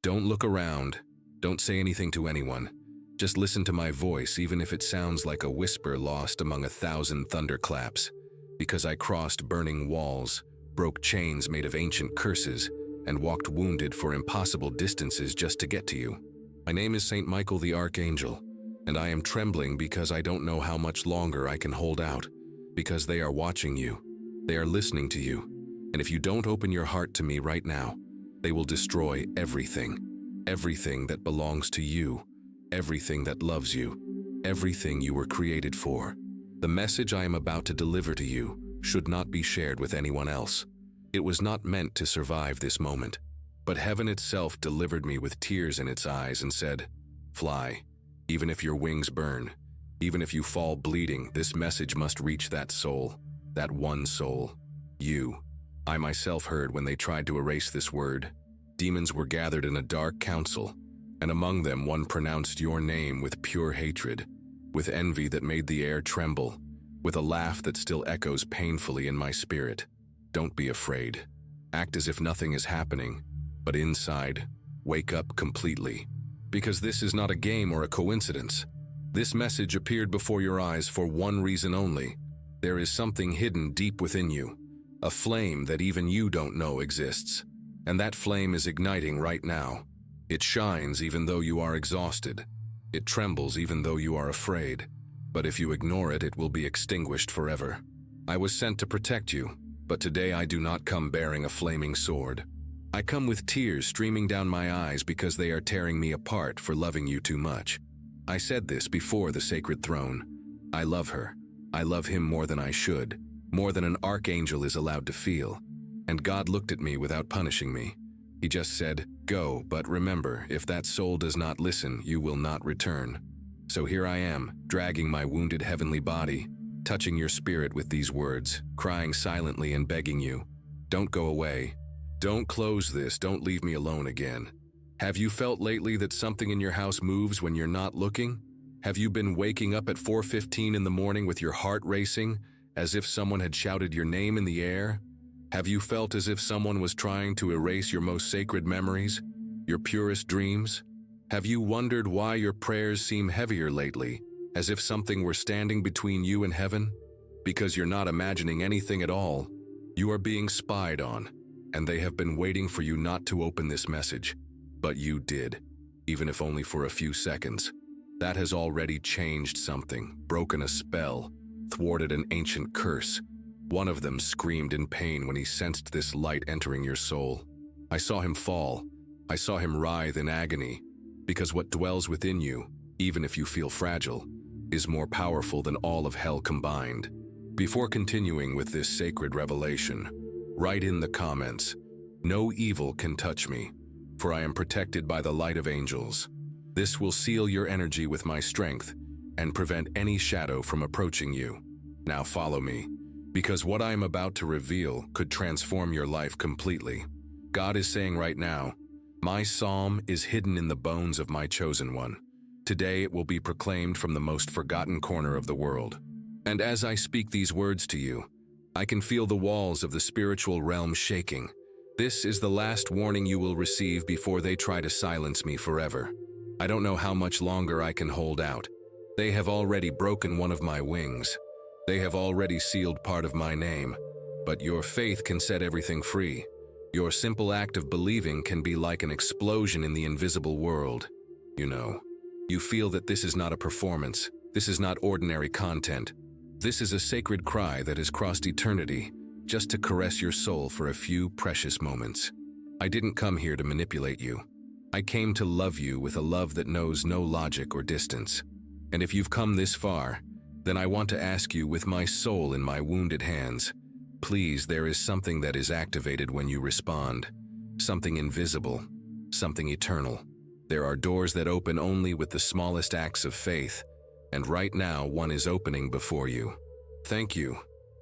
Don't look around. Don't say anything to anyone. Just listen to my voice, even if it sounds like a whisper lost among 1,000 thunderclaps. Because I crossed burning walls, broke chains made of ancient curses, and walked wounded for impossible distances just to get to you. My name is Saint Michael the Archangel, and I am trembling because I don't know how much longer I can hold out, because they are watching you. They are listening to you, and if you don't open your heart to me right now, they will destroy everything. Everything that belongs to you, everything that loves you, everything you were created for. The message I am about to deliver to you should not be shared with anyone else. It was not meant to survive this moment, but heaven itself delivered me with tears in its eyes and said, "Fly, even if your wings burn, even if you fall bleeding, this message must reach that soul, that one soul, you." I myself heard when they tried to erase this word. Demons were gathered in a dark council, and among them one pronounced your name with pure hatred, with envy that made the air tremble, with a laugh that still echoes painfully in my spirit. Don't be afraid. Act as if nothing is happening, but inside, wake up completely. Because this is not a game or a coincidence. This message appeared before your eyes for one reason only. There is something hidden deep within you, a flame that even you don't know exists. And that flame is igniting right now. It shines even though you are exhausted. It trembles even though you are afraid. But if you ignore it, it will be extinguished forever. I was sent to protect you, but today I do not come bearing a flaming sword. I come with tears streaming down my eyes because they are tearing me apart for loving you too much. I said this before the sacred throne. I love her. I love him more than I should, more than an archangel is allowed to feel. And God looked at me without punishing me. He just said, "Go, but remember, if that soul does not listen, you will not return." So here I am, dragging my wounded heavenly body, touching your spirit with these words, crying silently and begging you, don't go away. Don't close this, don't leave me alone again. Have you felt lately that something in your house moves when you're not looking? Have you been waking up at 4:15 in the morning with your heart racing, as if someone had shouted your name in the air? Have you felt as if someone was trying to erase your most sacred memories, your purest dreams? Have you wondered why your prayers seem heavier lately, as if something were standing between you and heaven? Because you're not imagining anything at all. You are being spied on, and they have been waiting for you not to open this message. But you did, even if only for a few seconds. That has already changed something, broken a spell, thwarted an ancient curse. One of them screamed in pain when he sensed this light entering your soul. I saw him fall. I saw him writhe in agony, because what dwells within you, even if you feel fragile, is more powerful than all of hell combined. Before continuing with this sacred revelation, write in the comments, "No evil can touch me, for I am protected by the light of angels." This will seal your energy with my strength and prevent any shadow from approaching you. Now follow me, because what I am about to reveal could transform your life completely. God is saying right now, my psalm is hidden in the bones of my chosen one. Today it will be proclaimed from the most forgotten corner of the world. And as I speak these words to you, I can feel the walls of the spiritual realm shaking. This is the last warning you will receive before they try to silence me forever. I don't know how much longer I can hold out. They have already broken one of my wings. They have already sealed part of my name. But your faith can set everything free. Your simple act of believing can be like an explosion in the invisible world. You know, you feel that this is not a performance. This is not ordinary content. This is a sacred cry that has crossed eternity, just to caress your soul for a few precious moments. I didn't come here to manipulate you. I came to love you with a love that knows no logic or distance. And if you've come this far, then I want to ask you with my soul in my wounded hands, please, there is something that is activated when you respond. Something invisible, something eternal. There are doors that open only with the smallest acts of faith, and right now one is opening before you. Thank you.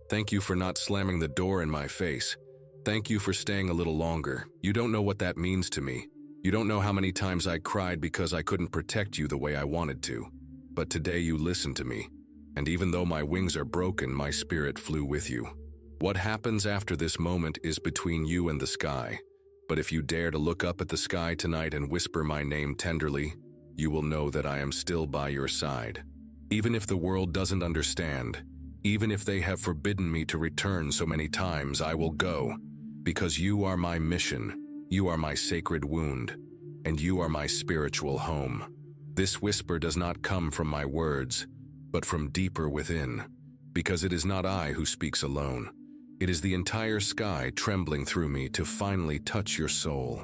Thank you for not slamming the door in my face. Thank you for staying a little longer. You don't know what that means to me. You don't know how many times I cried because I couldn't protect you the way I wanted to. But today you listened to me. And even though my wings are broken, my spirit flew with you. What happens after this moment is between you and the sky, But if you dare to look up at the sky tonight and whisper my name tenderly, you will know that I am still by your side. Even if the world doesn't understand, even if they have forbidden me to return so many times, I will go, because you are my mission, you are my sacred wound, and you are my spiritual home. This whisper does not come from my words, but from deeper within, because it is not I who speaks alone. It is the entire sky trembling through me to finally touch your soul.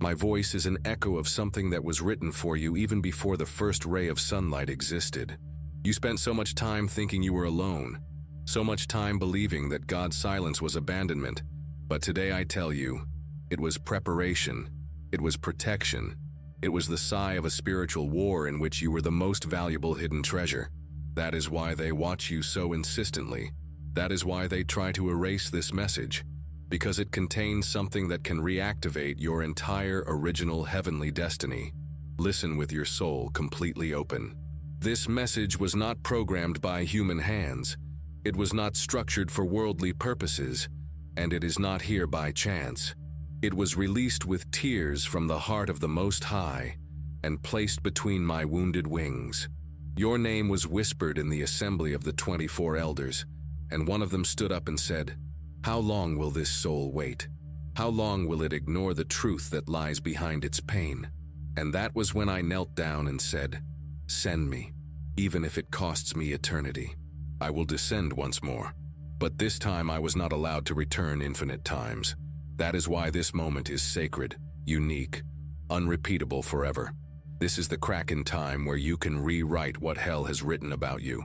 My voice is an echo of something that was written for you even before the first ray of sunlight existed. You spent so much time thinking you were alone, so much time believing that God's silence was abandonment. But today I tell you, it was preparation, it was protection, it was the sigh of a spiritual war in which you were the most valuable hidden treasure. That is why they watch you so insistently. That is why they try to erase this message, because it contains something that can reactivate your entire original heavenly destiny. Listen with your soul completely open. This message was not programmed by human hands. It was not structured for worldly purposes, and it is not here by chance. It was released with tears from the heart of the Most High and placed between my wounded wings. Your name was whispered in the assembly of the 24 elders, and one of them stood up and said, "How long will this soul wait? How long will it ignore the truth that lies behind its pain?" And that was when I knelt down and said, "Send me, even if it costs me eternity. I will descend once more." But this time I was not allowed to return infinite times. That is why this moment is sacred, unique, unrepeatable forever. This is the crack in time where you can rewrite what hell has written about you.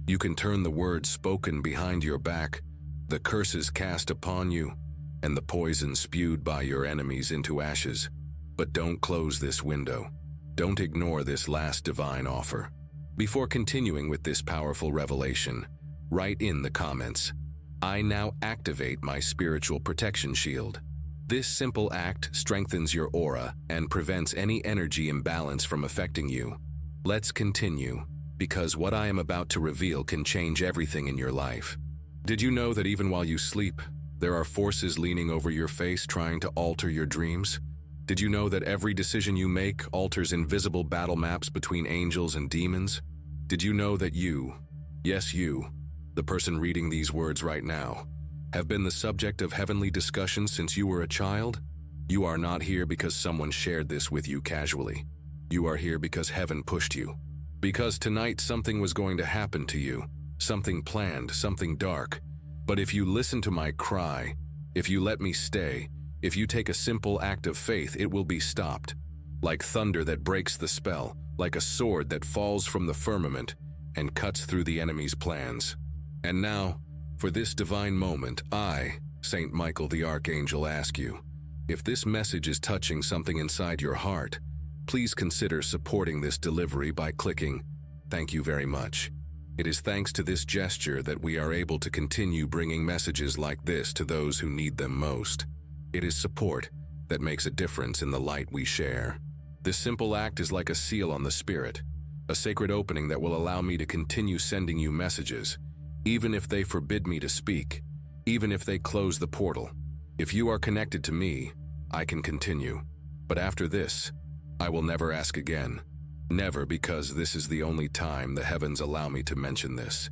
You can turn the words spoken behind your back, the curses cast upon you, and the poison spewed by your enemies into ashes. But don't close this window. Don't ignore this last divine offer. Before continuing with this powerful revelation, write in the comments, "I now activate my spiritual protection shield." This simple act strengthens your aura and prevents any energy imbalance from affecting you. Let's continue, because what I am about to reveal can change everything in your life. Did you know that even while you sleep, there are forces leaning over your face trying to alter your dreams? Did you know that every decision you make alters invisible battle maps between angels and demons? Did you know that you, yes you, the person reading these words right now, have been the subject of heavenly discussion since you were a child? You are not here because someone shared this with you casually. You are here because heaven pushed you. Because tonight something was going to happen to you, something planned, something dark. But if you listen to my cry, if you let me stay, if you take a simple act of faith, it will be stopped. Like thunder that breaks the spell, like a sword that falls from the firmament and cuts through the enemy's plans. And now, for this divine moment, I, Saint Michael the Archangel, ask you, if this message is touching something inside your heart, please consider supporting this delivery by clicking "Thank you very much." It is thanks to this gesture that we are able to continue bringing messages like this to those who need them most. It is support that makes a difference in the light we share. This simple act is like a seal on the spirit, a sacred opening that will allow me to continue sending you messages, even if they forbid me to speak, even if they close the portal. If you are connected to me, I can continue. But after this, I will never ask again. Never, because this is the only time the heavens allow me to mention this.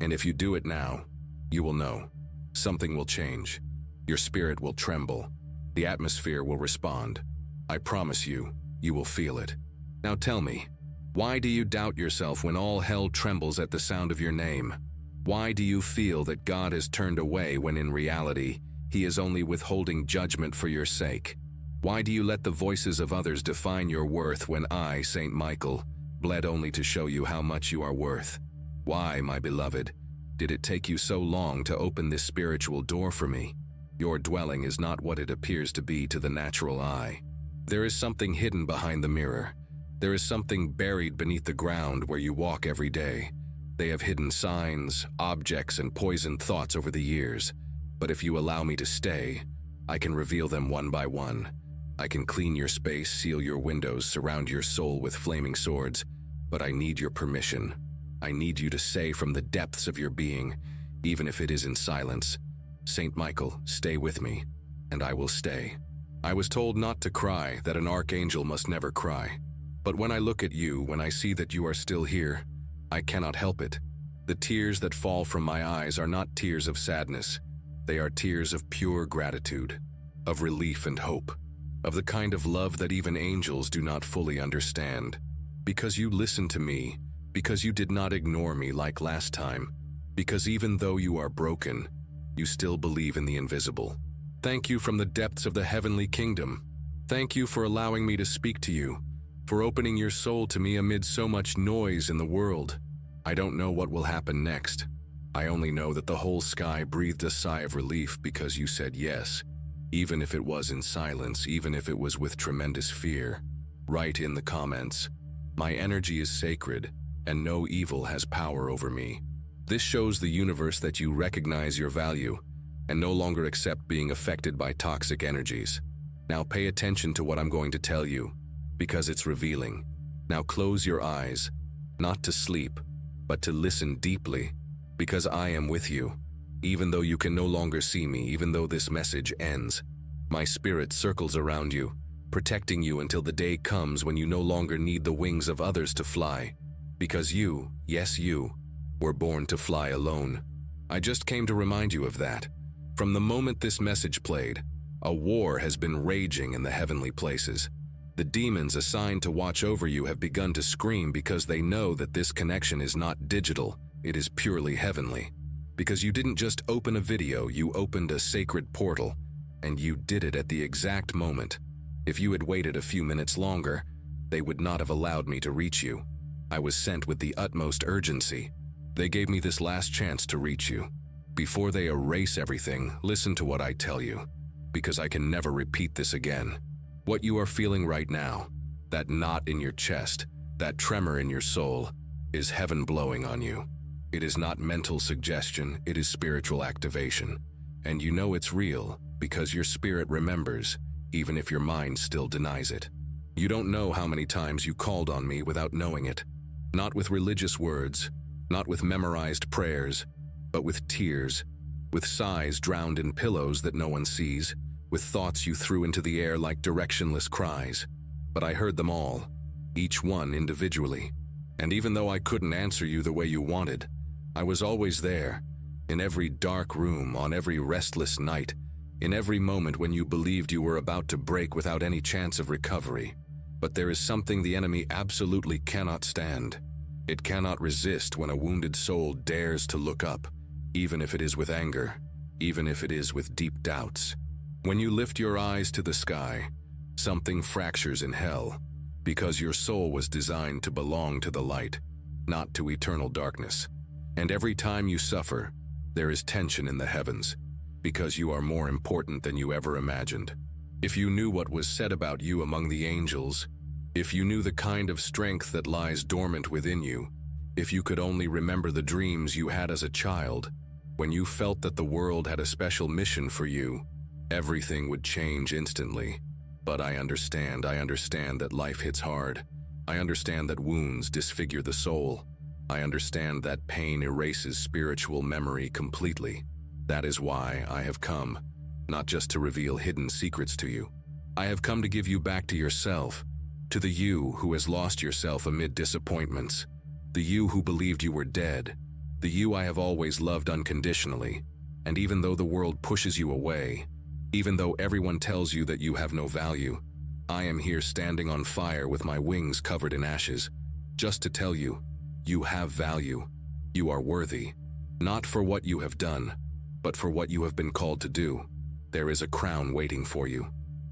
And if you do it now, you will know. Something will change. Your spirit will tremble. The atmosphere will respond. I promise you, you will feel it. Now tell me, why do you doubt yourself when all hell trembles at the sound of your name? Why do you feel that God has turned away when in reality, He is only withholding judgment for your sake? Why do you let the voices of others define your worth when I, Saint Michael, bled only to show you how much you are worth? Why, my beloved, did it take you so long to open this spiritual door for me? Your dwelling is not what it appears to be to the natural eye. There is something hidden behind the mirror. There is something buried beneath the ground where you walk every day. They have hidden signs, objects, and poisoned thoughts over the years. But if you allow me to stay, I can reveal them one by one. I can clean your space, seal your windows, surround your soul with flaming swords. But I need your permission. I need you to say from the depths of your being, even if it is in silence, "Saint Michael, stay with me," and I will stay. I was told not to cry, that an archangel must never cry. But when I look at you, when I see that you are still here, I cannot help it. The tears that fall from my eyes are not tears of sadness. They are tears of pure gratitude, of relief and hope, of the kind of love that even angels do not fully understand. Because you listened to me, because you did not ignore me like last time, because even though you are broken, you still believe in the invisible. Thank you from the depths of the heavenly kingdom. Thank you for allowing me to speak to you, for opening your soul to me amid so much noise in the world. I don't know what will happen next. I only know that the whole sky breathed a sigh of relief because you said yes, even if it was in silence, even if it was with tremendous fear. Write in the comments, "My energy is sacred, and no evil has power over me." This shows the universe that you recognize your value and no longer accept being affected by toxic energies. Now pay attention to what I'm going to tell you, because it's revealing. Now close your eyes, not to sleep, but to listen deeply, because I am with you. Even though you can no longer see me, even though this message ends, my spirit circles around you, protecting you until the day comes when you no longer need the wings of others to fly, because you, yes you, were born to fly alone. I just came to remind you of that. From the moment this message played, a war has been raging in the heavenly places. The demons assigned to watch over you have begun to scream because they know that this connection is not digital, it is purely heavenly. Because you didn't just open a video, you opened a sacred portal, and you did it at the exact moment. If you had waited a few minutes longer, they would not have allowed me to reach you. I was sent with the utmost urgency. They gave me this last chance to reach you. Before they erase everything, listen to what I tell you, because I can never repeat this again. What you are feeling right now, that knot in your chest, that tremor in your soul, is heaven blowing on you. It is not mental suggestion, it is spiritual activation. And you know it's real because your spirit remembers, even if your mind still denies it. You don't know how many times you called on me without knowing it. Not with religious words, not with memorized prayers, but with tears, with sighs drowned in pillows that no one sees, with thoughts you threw into the air like directionless cries. But I heard them all, each one individually. And even though I couldn't answer you the way you wanted, I was always there, in every dark room, on every restless night, in every moment when you believed you were about to break without any chance of recovery. But there is something the enemy absolutely cannot stand. It cannot resist when a wounded soul dares to look up, even if it is with anger, even if it is with deep doubts. When you lift your eyes to the sky, something fractures in hell, because your soul was designed to belong to the light, not to eternal darkness. And every time you suffer, there is tension in the heavens, because you are more important than you ever imagined. If you knew what was said about you among the angels, if you knew the kind of strength that lies dormant within you, if you could only remember the dreams you had as a child, when you felt that the world had a special mission for you, everything would change instantly. But I understand that life hits hard. I understand that wounds disfigure the soul. I understand that pain erases spiritual memory completely. That is why I have come, not just to reveal hidden secrets to you. I have come to give you back to yourself, to the you who has lost yourself amid disappointments, the you who believed you were dead, the you I have always loved unconditionally. And even though the world pushes you away, even though everyone tells you that you have no value, I am here standing on fire with my wings covered in ashes, just to tell you, you have value. You are worthy, not for what you have done, but for what you have been called to do. There is a crown waiting for you,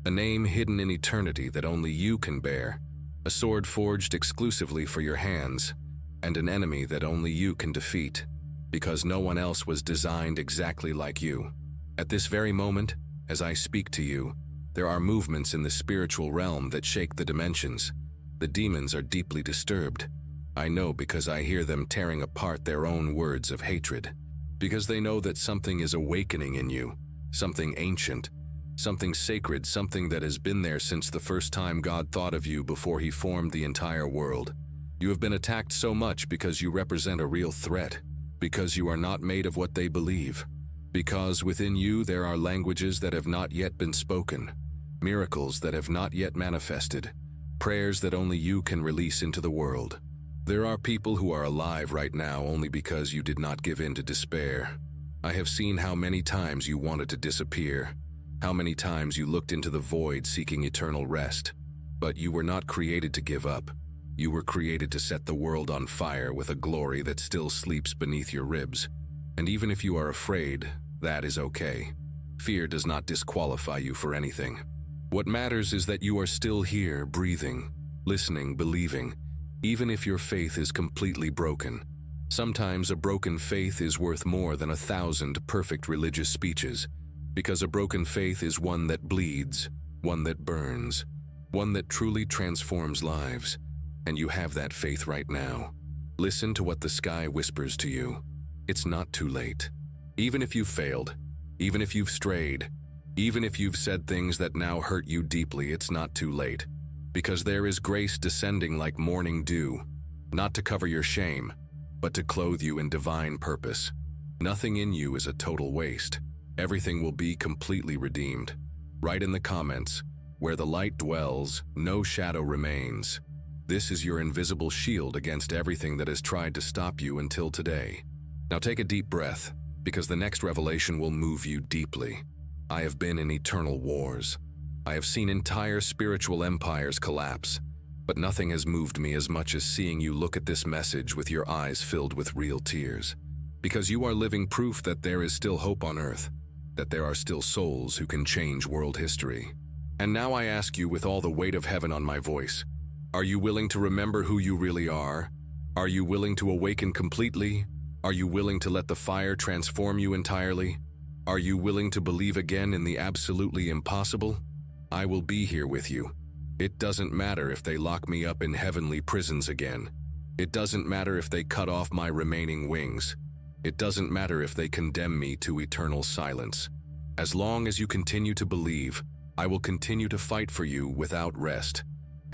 a name hidden in eternity that only you can bear, a sword forged exclusively for your hands, and an enemy that only you can defeat, because no one else was designed exactly like you. At this very moment, as I speak to you, there are movements in the spiritual realm that shake the dimensions. The demons are deeply disturbed. I know because I hear them tearing apart their own words of hatred. Because they know that something is awakening in you, something ancient, something sacred, something that has been there since the first time God thought of you before He formed the entire world. You have been attacked so much because you represent a real threat, because you are not made of what they believe, because within you there are languages that have not yet been spoken, miracles that have not yet manifested, prayers that only you can release into the world. There are people who are alive right now only because you did not give in to despair. I have seen how many times you wanted to disappear, how many times you looked into the void seeking eternal rest. But you were not created to give up. You were created to set the world on fire with a glory that still sleeps beneath your ribs. And even if you are afraid, that is okay. Fear does not disqualify you for anything. What matters is that you are still here, breathing, listening, believing, even if your faith is completely broken. Sometimes a broken faith is worth more than 1,000 perfect religious speeches, because a broken faith is one that bleeds, one that burns, one that truly transforms lives. And you have that faith right now. Listen to what the sky whispers to you. It's not too late. Even if you've failed, even if you've strayed, even if you've said things that now hurt you deeply, it's not too late. Because there is grace descending like morning dew, not to cover your shame, but to clothe you in divine purpose. Nothing in you is a total waste. Everything will be completely redeemed. Write in the comments, where the light dwells, no shadow remains. This is your invisible shield against everything that has tried to stop you until today. Now take a deep breath, because the next revelation will move you deeply. I have been in eternal wars. I have seen entire spiritual empires collapse, but nothing has moved me as much as seeing you look at this message with your eyes filled with real tears. Because you are living proof that there is still hope on earth, that there are still souls who can change world history. And now I ask you with all the weight of heaven on my voice, are you willing to remember who you really are? Are you willing to awaken completely? Are you willing to let the fire transform you entirely? Are you willing to believe again in the absolutely impossible? I will be here with you. It doesn't matter if they lock me up in heavenly prisons again. It doesn't matter if they cut off my remaining wings. It doesn't matter if they condemn me to eternal silence. As long as you continue to believe, I will continue to fight for you without rest.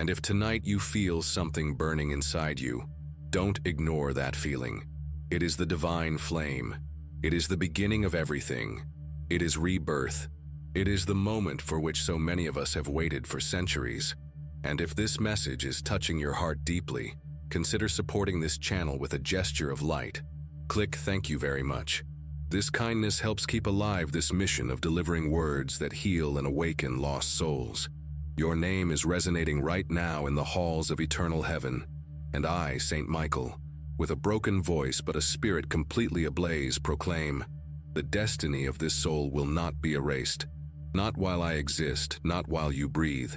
And if tonight you feel something burning inside you, don't ignore that feeling. It is the divine flame. It is the beginning of everything. It is rebirth. It is the moment for which so many of us have waited for centuries. And if this message is touching your heart deeply, consider supporting this channel with a gesture of light. Click thank you very much. This kindness helps keep alive this mission of delivering words that heal and awaken lost souls. Your name is resonating right now in the halls of eternal heaven. And I, Saint Michael, with a broken voice but a spirit completely ablaze, proclaim, the destiny of this soul will not be erased. Not while I exist, not while you breathe,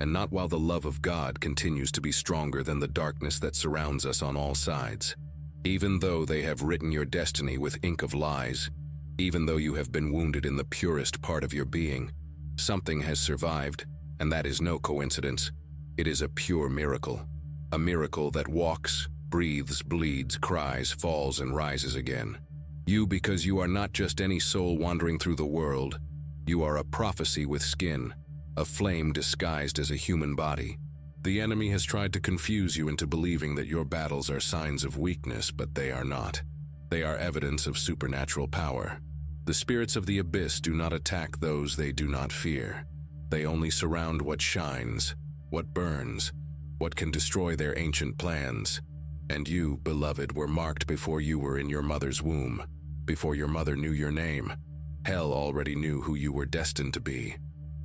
and not while the love of God continues to be stronger than the darkness that surrounds us on all sides. Even though they have written your destiny with ink of lies, even though you have been wounded in the purest part of your being, something has survived, and that is no coincidence. It is a pure miracle. A miracle that walks, breathes, bleeds, cries, falls, and rises again. You, because you are not just any soul wandering through the world, you are a prophecy with skin, a flame disguised as a human body. The enemy has tried to confuse you into believing that your battles are signs of weakness, but they are not. They are evidence of supernatural power. The spirits of the abyss do not attack those they do not fear. They only surround what shines, what burns, what can destroy their ancient plans. And you, beloved, were marked before you were in your mother's womb, before your mother knew your name. Hell already knew who you were destined to be.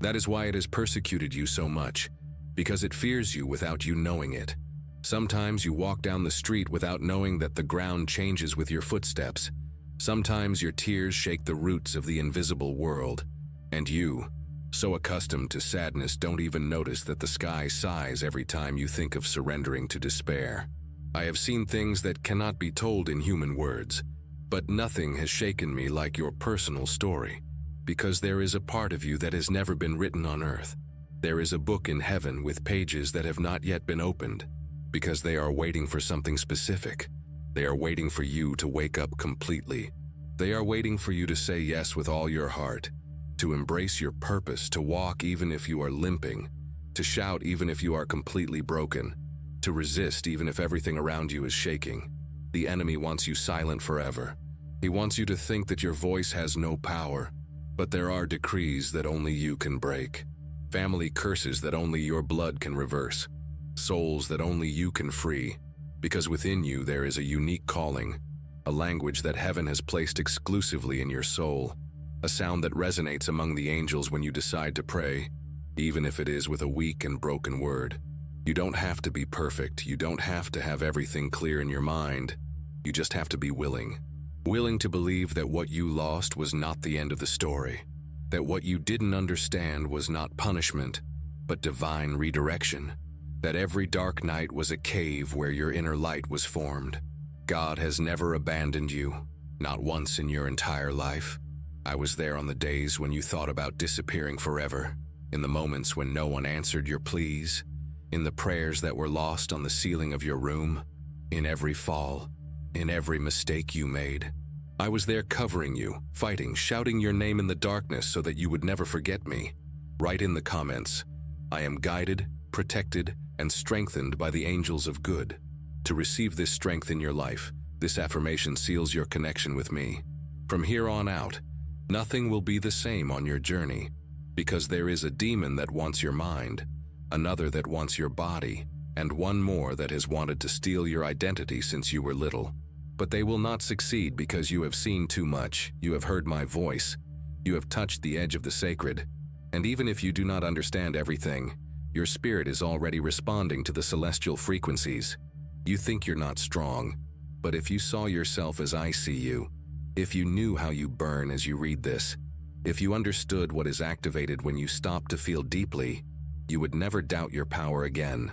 That is why it has persecuted you so much, because it fears you without you knowing it. Sometimes you walk down the street without knowing that the ground changes with your footsteps. Sometimes your tears shake the roots of the invisible world, and you, so accustomed to sadness, don't even notice that the sky sighs every time you think of surrendering to despair. I have seen things that cannot be told in human words, but nothing has shaken me like your personal story, because there is a part of you that has never been written on earth. There is a book in heaven with pages that have not yet been opened, because they are waiting for something specific. They are waiting for you to wake up completely. They are waiting for you to say yes with all your heart, to embrace your purpose, to walk even if you are limping, to shout even if you are completely broken, to resist even if everything around you is shaking. The enemy wants you silent forever. He wants you to think that your voice has no power, but there are decrees that only you can break. family curses that only your blood can reverse, souls that only you can free, because within you there is a unique calling, a language that heaven has placed exclusively in your soul, a sound that resonates among the angels when you decide to pray, even if it is with a weak and broken word. You don't have to be perfect, you don't have to have everything clear in your mind, you just have to be willing. Willing to believe that what you lost was not the end of the story, that what you didn't understand was not punishment, but divine redirection, that every dark night was a cave where your inner light was formed. God has never abandoned you, not once in your entire life. I was there on the days when you thought about disappearing forever, in the moments when no one answered your pleas, in the prayers that were lost on the ceiling of your room, in every fall, in every mistake you made. I was there covering you, fighting, shouting your name in the darkness so that you would never forget me. Write in the comments, I am guided, protected, and strengthened by the angels of good. To receive this strength in your life, this affirmation seals your connection with me. From here on out, nothing will be the same on your journey, because there is a demon that wants your mind, another that wants your body, and one more that has wanted to steal your identity since you were little. But they will not succeed because you have seen too much, you have heard my voice, you have touched the edge of the sacred, and even if you do not understand everything, your spirit is already responding to the celestial frequencies. You think you're not strong, but if you saw yourself as I see you, if you knew how you burn as you read this, if you understood what is activated when you stop to feel deeply, you would never doubt your power again.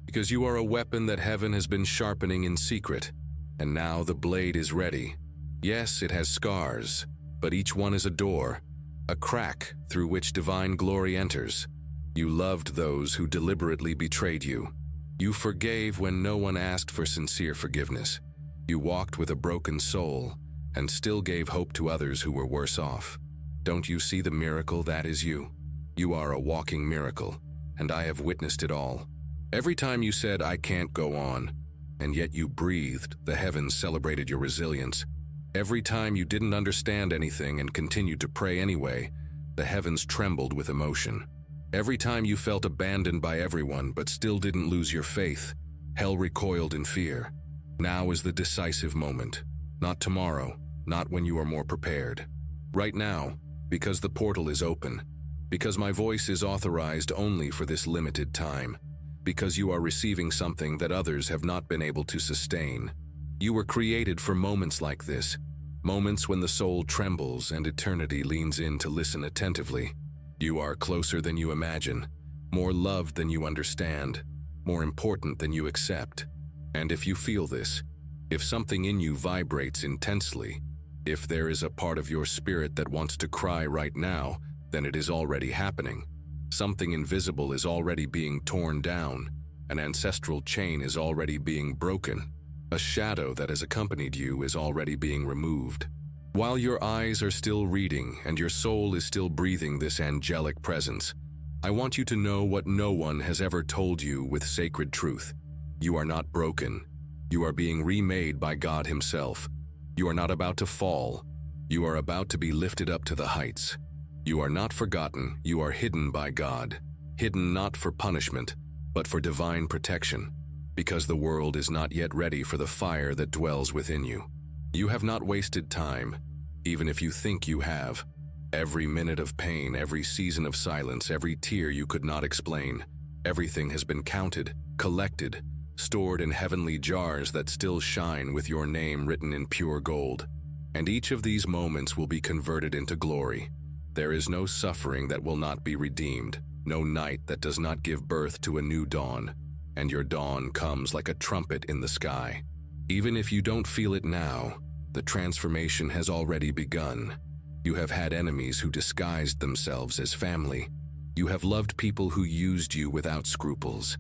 Because you are a weapon that heaven has been sharpening in secret, and now the blade is ready. Yes, it has scars, but each one is a door, a crack through which divine glory enters. You loved those who deliberately betrayed you. You forgave when no one asked for sincere forgiveness. You walked with a broken soul and still gave hope to others who were worse off. Don't you see the miracle that is you? You are a walking miracle, and I have witnessed it all. Every time you said, I can't go on, and yet you breathed, the heavens celebrated your resilience. Every time you didn't understand anything and continued to pray anyway, the heavens trembled with emotion. Every time you felt abandoned by everyone but still didn't lose your faith, hell recoiled in fear. Now is the decisive moment. Not tomorrow, not when you are more prepared. Right now, because the portal is open, because my voice is authorized only for this limited time, because you are receiving something that others have not been able to sustain. You were created for moments like this, moments when the soul trembles and eternity leans in to listen attentively. You are closer than you imagine, more loved than you understand, more important than you accept. And if you feel this, if something in you vibrates intensely, if there is a part of your spirit that wants to cry right now, then it is already happening. Something invisible is already being torn down, an ancestral chain is already being broken, a shadow that has accompanied you is already being removed. While your eyes are still reading and your soul is still breathing this angelic presence, I want you to know what no one has ever told you with sacred truth. You are not broken. You are being remade by God Himself. You are not about to fall. You are about to be lifted up to the heights. You are not forgotten. You are hidden by God. Hidden not for punishment, but for divine protection, because the world is not yet ready for the fire that dwells within you. You have not wasted time, even if you think you have. Every minute of pain, every season of silence, every tear you could not explain, everything has been counted, collected, stored in heavenly jars that still shine with your name written in pure gold. And each of these moments will be converted into glory. There is no suffering that will not be redeemed, no night that does not give birth to a new dawn, and your dawn comes like a trumpet in the sky. Even if you don't feel it now, the transformation has already begun. You have had enemies who disguised themselves as family. You have loved people who used you without scruples.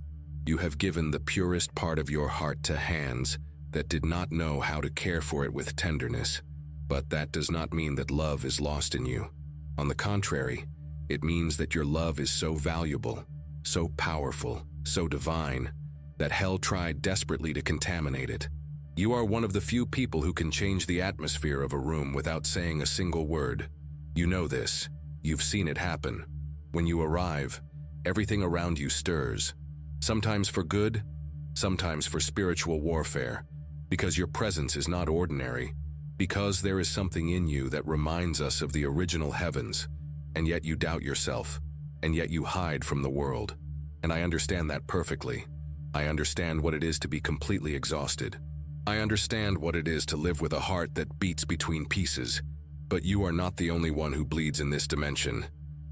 You have given the purest part of your heart to hands that did not know how to care for it with tenderness. But that does not mean that love is lost in you. On the contrary, it means that your love is so valuable, so powerful, so divine, that hell tried desperately to contaminate it. You are one of the few people who can change the atmosphere of a room without saying a single word. You know this. You've seen it happen. When you arrive, Everything around you stirs, sometimes for good, sometimes for spiritual warfare, because your presence is not ordinary, because there is something in you that reminds us of the original heavens, and yet you doubt yourself, and yet you hide from the world. And I understand that perfectly. I understand what it is to be completely exhausted. I understand what it is to live with a heart that beats between pieces. But you are not the only one who bleeds in this dimension.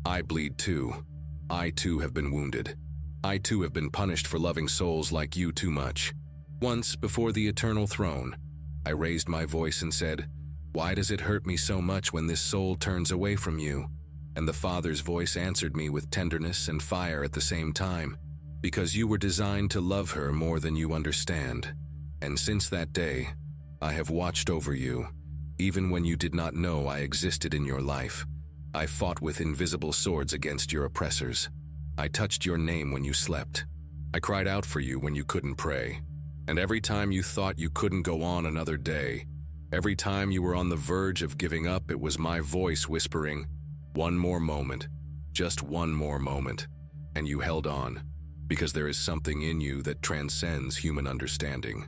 I bleed too. I too have been wounded. I too have been punished for loving souls like you too much. Once, before the eternal throne, I raised my voice and said, "Why does it hurt me so much when this soul turns away from you?" And the Father's voice answered me with tenderness and fire at the same time, "Because you were designed to love her more than you understand. And since that day, I have watched over you. Even when you did not know I existed in your life, I fought with invisible swords against your oppressors. I touched your name when you slept. I cried out for you when you couldn't pray. And every time you thought you couldn't go on another day, every time you were on the verge of giving up, it was my voice whispering, 'One more moment, just one more moment.' And you held on, because there is something in you that transcends human understanding."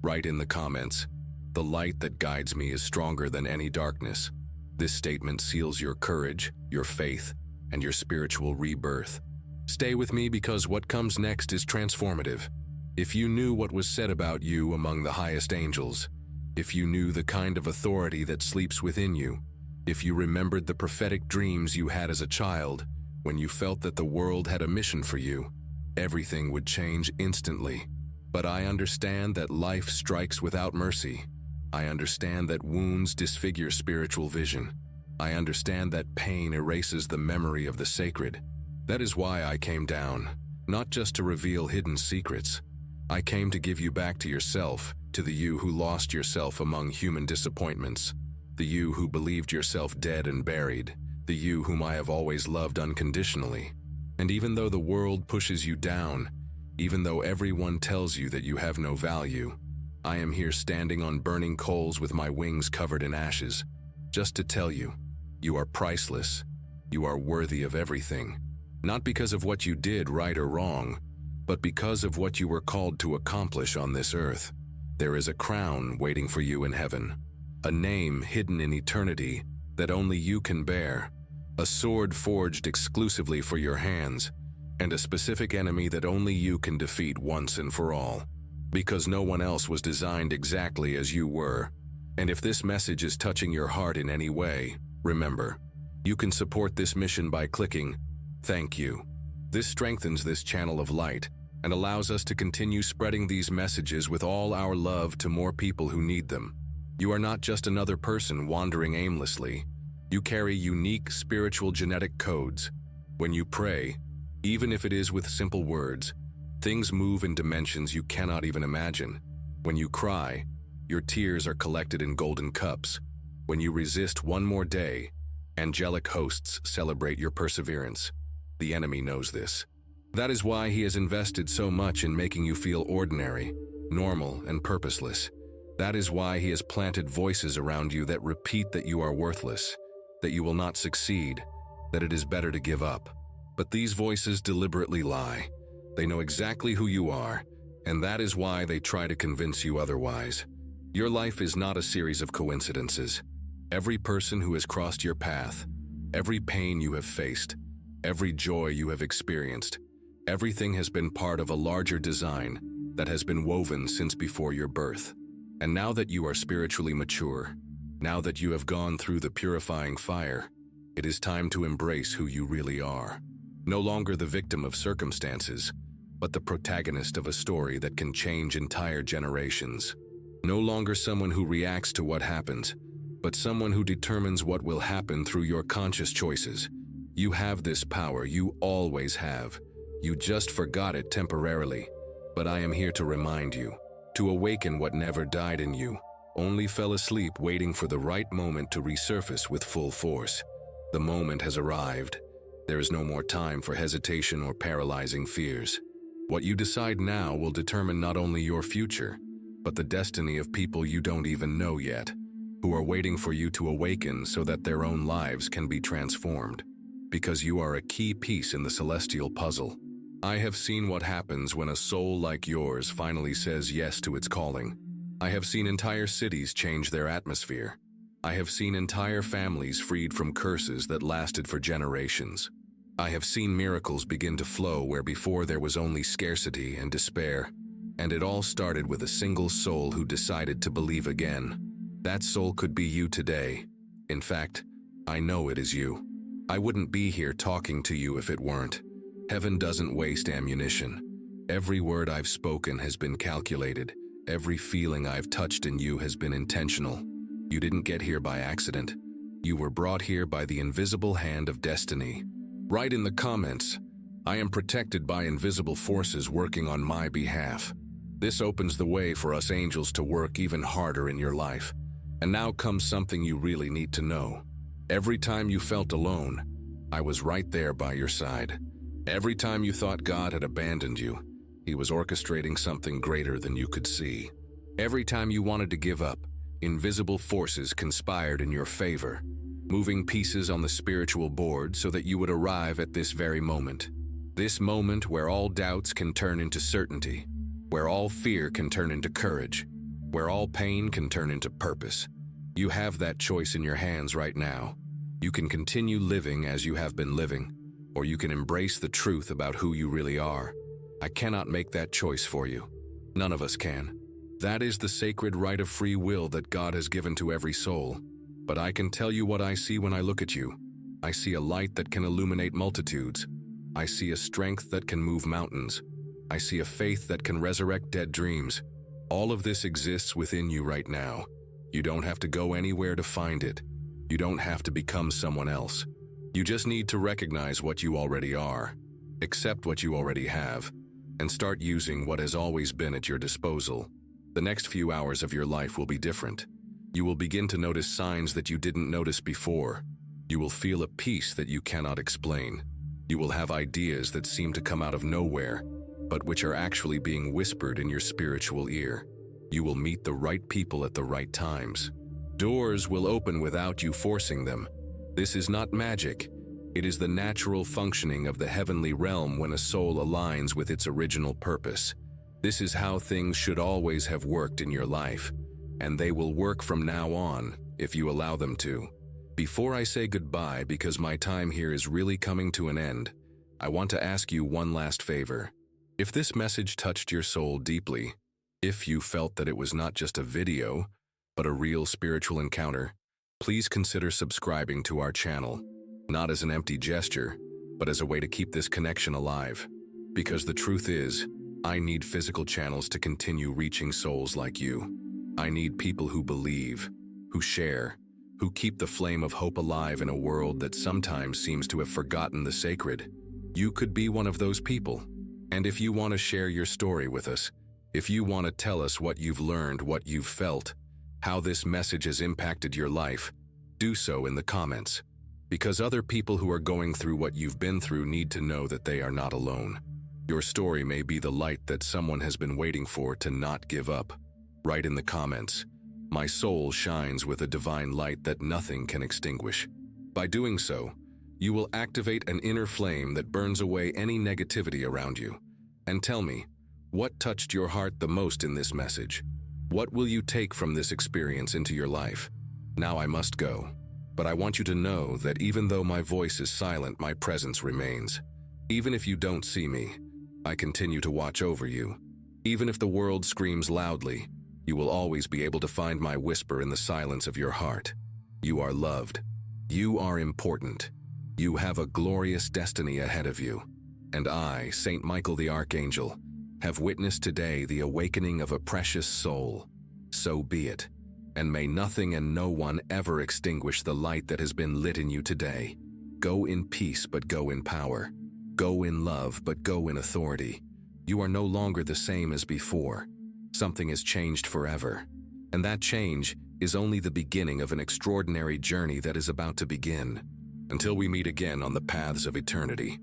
Write in the comments, "The light that guides me is stronger than any darkness." This statement seals your courage, your faith, and your spiritual rebirth. Stay with me because what comes next is transformative. If you knew what was said about you among the highest angels, if you knew the kind of authority that sleeps within you, if you remembered the prophetic dreams you had as a child, when you felt that the world had a mission for you, everything would change instantly. But I understand that life strikes without mercy. I understand that wounds disfigure spiritual vision. I understand that pain erases the memory of the sacred. That is why I came down, not just to reveal hidden secrets. I came to give you back to yourself, to the you who lost yourself among human disappointments, the you who believed yourself dead and buried, the you whom I have always loved unconditionally. And even though the world pushes you down, even though everyone tells you that you have no value, I am here standing on burning coals with my wings covered in ashes, just to tell you, you are priceless. You are worthy of everything. Not because of what you did right or wrong, but because of what you were called to accomplish on this earth. There is a crown waiting for you in heaven, a name hidden in eternity that only you can bear, a sword forged exclusively for your hands, and a specific enemy that only you can defeat once and for all. Because no one else was designed exactly as you were. And if this message is touching your heart in any way, remember, you can support this mission by clicking "Thank you." This strengthens this channel of light and allows us to continue spreading these messages with all our love to more people who need them. You are not just another person wandering aimlessly. You carry unique spiritual genetic codes. When you pray, even if it is with simple words, things move in dimensions you cannot even imagine. When you cry, your tears are collected in golden cups. When you resist one more day, angelic hosts celebrate your perseverance. The enemy knows this. That is why he has invested so much in making you feel ordinary, normal, and purposeless. That is why he has planted voices around you that repeat that you are worthless, that you will not succeed, that it is better to give up. But these voices deliberately lie. They know exactly who you are, and that is why they try to convince you otherwise. Your life is not a series of coincidences. Every person who has crossed your path, every pain you have faced, every joy you have experienced, everything has been part of a larger design that has been woven since before your birth. And now that you are spiritually mature, now that you have gone through the purifying fire, it is time to embrace who you really are. No longer the victim of circumstances, but the protagonist of a story that can change entire generations. No longer someone who reacts to what happens, but someone who determines what will happen through your conscious choices. You have this power, you always have. You just forgot it temporarily. But I am here to remind you, to awaken what never died in you, only fell asleep waiting for the right moment to resurface with full force. The moment has arrived. There is no more time for hesitation or paralyzing fears. What you decide now will determine not only your future, but the destiny of people you don't even know yet, who are waiting for you to awaken so that their own lives can be transformed. because you are a key piece in the celestial puzzle. I have seen what happens when a soul like yours finally says yes to its calling. I have seen entire cities change their atmosphere. I have seen entire families freed from curses that lasted for generations. I have seen miracles begin to flow where before there was only scarcity and despair. And it all started with a single soul who decided to believe again. That soul could be you today. In fact, I know it is you. I wouldn't be here talking to you if it weren't. Heaven doesn't waste ammunition. Every word I've spoken has been calculated. Every feeling I've touched in you has been intentional. You didn't get here by accident. You were brought here by the invisible hand of destiny. Write in the comments, I am protected by invisible forces working on my behalf. This opens the way for us angels to work even harder in your life. And now comes something you really need to know. Every time you felt alone, I was right there by your side. Every time you thought God had abandoned you, He was orchestrating something greater than you could see. Every time you wanted to give up, invisible forces conspired in your favor, moving pieces on the spiritual board so that you would arrive at this very moment. This moment where all doubts can turn into certainty, where all fear can turn into courage, where all pain can turn into purpose. You have that choice in your hands right now. You can continue living as you have been living, or you can embrace the truth about who you really are. I cannot make that choice for you. None of us can. That is the sacred right of free will that God has given to every soul. But I can tell you what I see when I look at you. I see a light that can illuminate multitudes. I see a strength that can move mountains. I see a faith that can resurrect dead dreams. All of this exists within you right now. You don't have to go anywhere to find it. You don't have to become someone else. You just need to recognize what you already are, accept what you already have, and start using what has always been at your disposal. The next few hours of your life will be different. You will begin to notice signs that you didn't notice before. You will feel a peace that you cannot explain. You will have ideas that seem to come out of nowhere, but which are actually being whispered in your spiritual ear. You will meet the right people at the right times. Doors will open without you forcing them. This is not magic. It is the natural functioning of the heavenly realm when a soul aligns with its original purpose. This is how things should always have worked in your life, and they will work from now on if you allow them to. Before I say goodbye, because my time here is really coming to an end, I want to ask you one last favor. If this message touched your soul deeply, if you felt that it was not just a video, but a real spiritual encounter, please consider subscribing to our channel, not as an empty gesture, but as a way to keep this connection alive. Because the truth is, I need physical channels to continue reaching souls like you. I need people who believe, who share, who keep the flame of hope alive in a world that sometimes seems to have forgotten the sacred. You could be one of those people. And if you want to share your story with us, if you want to tell us what you've learned, what you've felt, how this message has impacted your life, do so in the comments. Because other people who are going through what you've been through need to know that they are not alone. Your story may be the light that someone has been waiting for to not give up. Write in the comments, "My soul shines with a divine light that nothing can extinguish." By doing so, you will activate an inner flame that burns away any negativity around you. And tell me, what touched your heart the most in this message? What will you take from this experience into your life? Now I must go, but I want you to know that even though my voice is silent, my presence remains. Even if you don't see me, I continue to watch over you. Even if the world screams loudly, you will always be able to find my whisper in the silence of your heart. You are loved. You are important. You have a glorious destiny ahead of you. And I, Saint Michael the Archangel, have witnessed today the awakening of a precious soul. So be it. And may nothing and no one ever extinguish the light that has been lit in you today. Go in peace, but go in power. Go in love, but go in authority. You are no longer the same as before. Something has changed forever. And that change is only the beginning of an extraordinary journey that is about to begin. Until we meet again on the paths of eternity.